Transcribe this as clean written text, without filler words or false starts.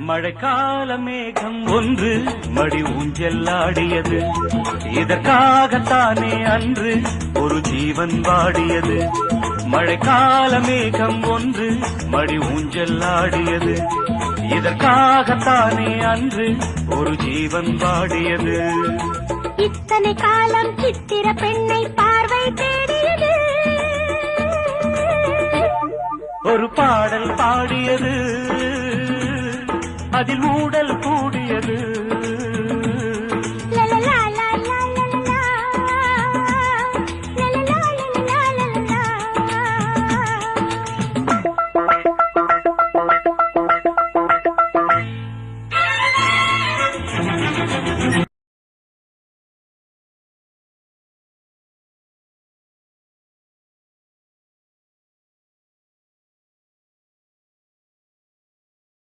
மழைக்கால மேகம் ஒன்று மடி ஊஞ்செல்லாடியது. இதற்காகத்தானே அன்று ஒரு ஜீவன் வாடியது. மழைக்கால மேகம் ஒன்று மடி ஊஞ்செல்லாடியது. இதற்காகத்தானே அன்று ஒரு ஜீவன் வாடியது. இத்தனை காலம் சித்திர பெண்ணை பார்வை தேடியது. ஒரு பாடல் பாடியது, அதில் ஊடல் கூடியது.